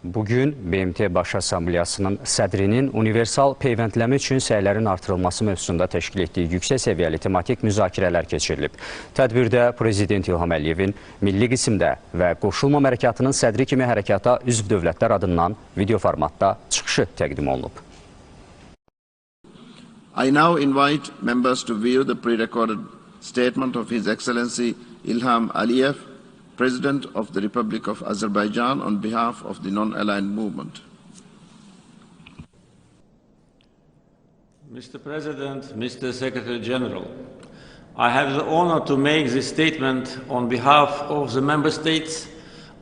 Bugün BMT Baş Assambleyasının sədrinin universal peyvəndlənmə üçün səylərin artırılması mövzusunda təşkil etdiyi yüksək səviyyəli tematik müzakirələr keçirilib. Tədbirdə Prezident İlham Əliyevin milli qisimdə və Qoşulmama Hərəkatının sədri kimi hərəkata üzv dövlətlər adından video formatda çıxışı təqdim olunub. I now invite members to view the pre-recorded statement of His Excellency İlham Əliyev, President of the Republic of Azerbaijan, on behalf of the non-aligned movement. Mr. President, Mr. Secretary General, I have the honor to make this statement on behalf of the Member States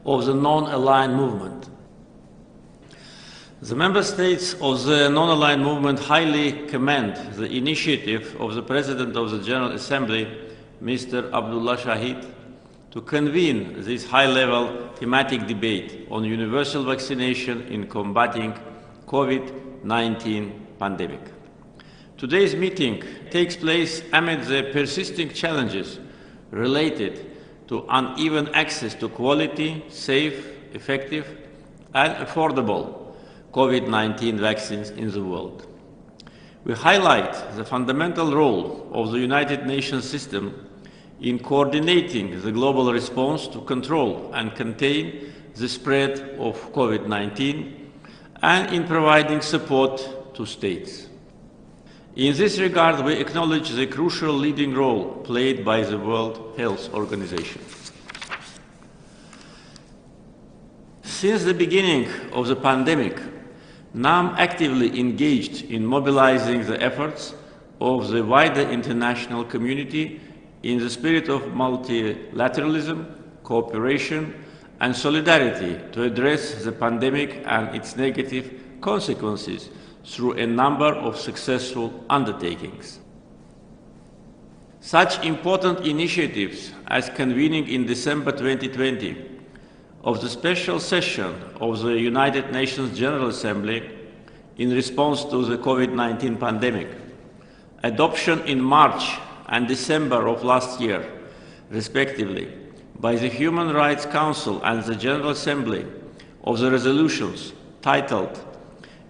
of the non-aligned movement. The Member States of the non-aligned movement highly commend the initiative of the President of the General Assembly, Mr. Abdullah Shahid, to convene this high-level thematic debate on universal vaccination in combating COVID-19 pandemic. Today's meeting takes place amid the persisting challenges related to uneven access to quality, safe, effective, and affordable COVID-19 vaccines in the world. We highlight the fundamental role of the United Nations system in coordinating the global response to control and contain the spread of COVID-19 and in providing support to states. In this regard, we acknowledge the crucial leading role played by the World Health Organization. Since the beginning of the pandemic, NAM actively engaged in mobilizing the efforts of the wider international community in the spirit of multilateralism, cooperation, and solidarity to address the pandemic and its negative consequences through a number of successful undertakings. Such important initiatives as convening in December 2020 of the special session of the United Nations General Assembly in response to the COVID-19 pandemic, adoption in March and December of last year, respectively, by the Human Rights Council and the General Assembly of the resolutions titled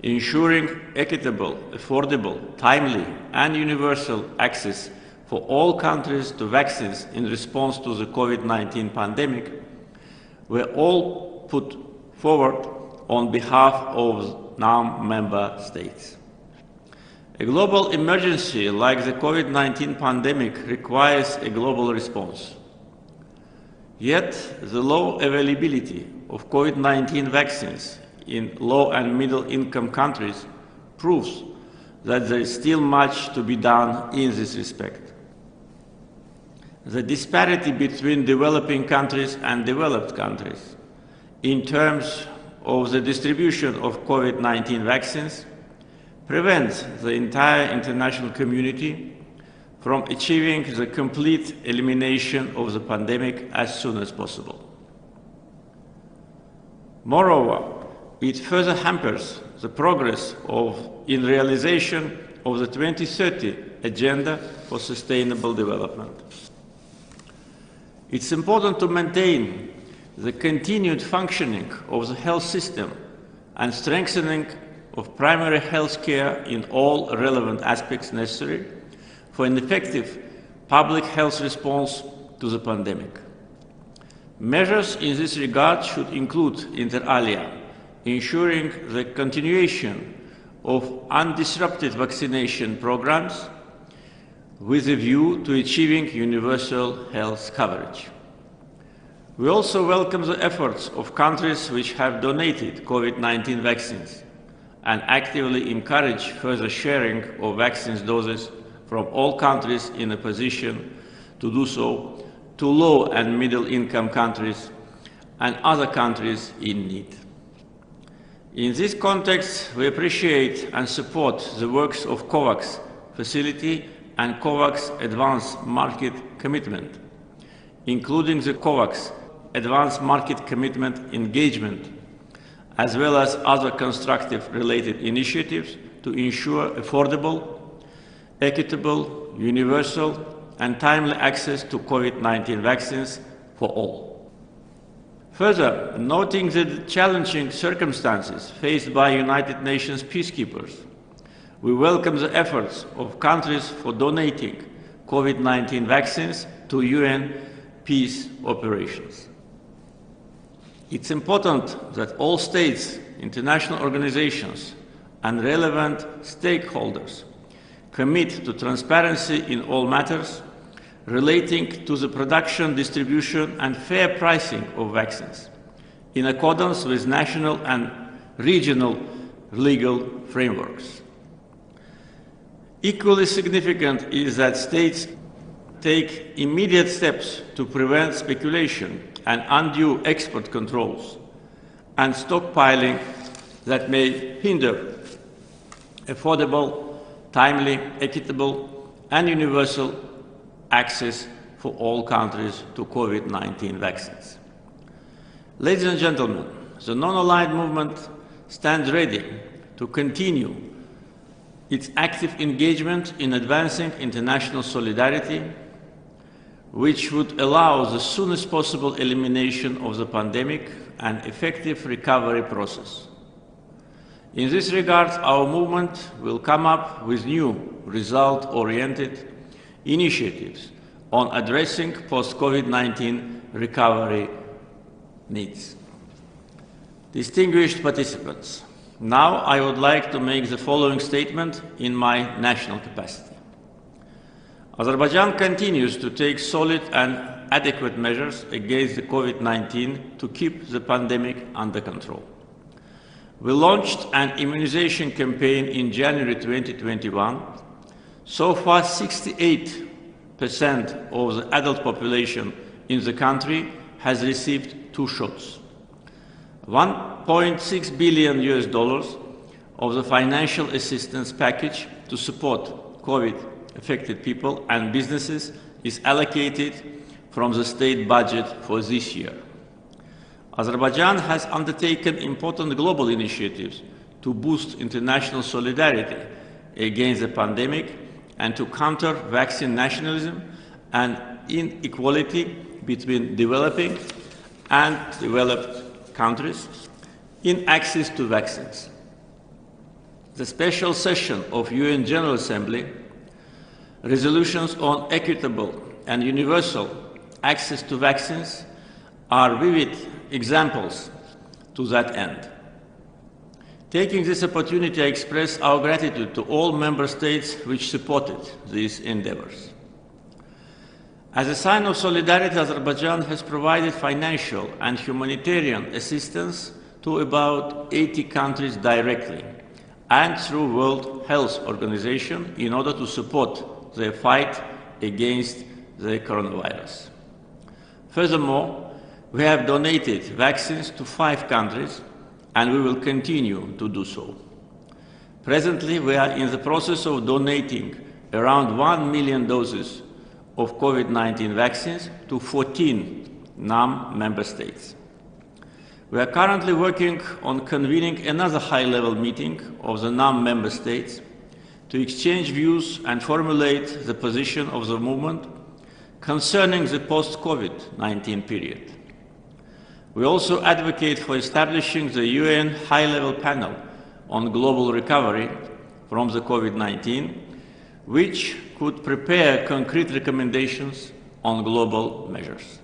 Ensuring Equitable, Affordable, Timely and Universal Access for All Countries to Vaccines in Response to the COVID-19 Pandemic, were all put forward on behalf of NAM member states. A global emergency like the COVID-19 pandemic requires a global response. Yet, the low availability of COVID-19 vaccines in low and middle income countries proves that there is still much to be done in this respect. The disparity between developing countries and developed countries in terms of the distribution of COVID-19 vaccines prevents the entire international community from achieving the complete elimination of the pandemic as soon as possible. Moreover, it further hampers the progress in realization of the 2030 Agenda for Sustainable Development. It's important to maintain the continued functioning of the health system and strengthening of primary health care in all relevant aspects necessary for an effective public health response to the pandemic. Measures in this regard should include, inter alia, ensuring the continuation of undisrupted vaccination programs with a view to achieving universal health coverage. We also welcome the efforts of countries which have donated COVID-19 vaccines and actively encourage further sharing of vaccine doses from all countries in a position to do so to low and middle income countries and other countries in need. In this context, we appreciate and support the works of COVAX facility and COVAX Advanced Market Commitment, including the COVAX Advanced Market Commitment Engagement, as well as other constructive related initiatives to ensure affordable, equitable, universal, and timely access to COVID-19 vaccines for all. Further, noting the challenging circumstances faced by United Nations peacekeepers, we welcome the efforts of countries for donating COVID-19 vaccines to UN peace operations. It's important that all states, international organizations, and relevant stakeholders commit to transparency in all matters relating to the production, distribution, and fair pricing of vaccines, in accordance with national and regional legal frameworks. Equally significant is that states take immediate steps to prevent speculation and undue export controls and stockpiling that may hinder affordable, timely, equitable, and universal access for all countries to COVID-19 vaccines. Ladies and gentlemen, the non-aligned movement stands ready to continue its active engagement in advancing international solidarity, which would allow the soonest possible elimination of the pandemic and effective recovery process. In this regard, our movement will come up with new, result-oriented initiatives on addressing post-COVID-19 recovery needs. Distinguished participants, now I would like to make the following statement in my national capacity. Azerbaijan continues to take solid and adequate measures against the COVID-19 to keep the pandemic under control. We launched an immunization campaign in January 2021. So far, 68% of the adult population in the country has received 2 shots. $1.6 billion of the financial assistance package to support COVID-affected people and businesses is allocated from the state budget for this year. Azerbaijan has undertaken important global initiatives to boost international solidarity against the pandemic and to counter vaccine nationalism and inequality between developing and developed countries in access to vaccines. The special session of UN General Assembly resolutions on equitable and universal access to vaccines are vivid examples to that end. Taking this opportunity, I express our gratitude to all member states which supported these endeavors. As a sign of solidarity, Azerbaijan has provided financial and humanitarian assistance to about 80 countries directly and through World Health Organization in order to support their fight against the coronavirus. Furthermore, we have donated vaccines to 5 countries, and we will continue to do so. Presently, we are in the process of donating around 1 million doses of COVID-19 vaccines to 14 non-member states. We are currently working on convening another high-level meeting of the non-member states to exchange views and formulate the position of the movement concerning the post-COVID-19 period. We also advocate for establishing the UN High-Level Panel on Global Recovery from the COVID-19, which could prepare concrete recommendations on global measures.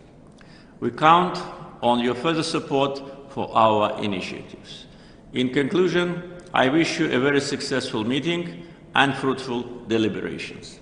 We count on your further support for our initiatives. In conclusion, I wish you a very successful meeting and fruitful deliberations.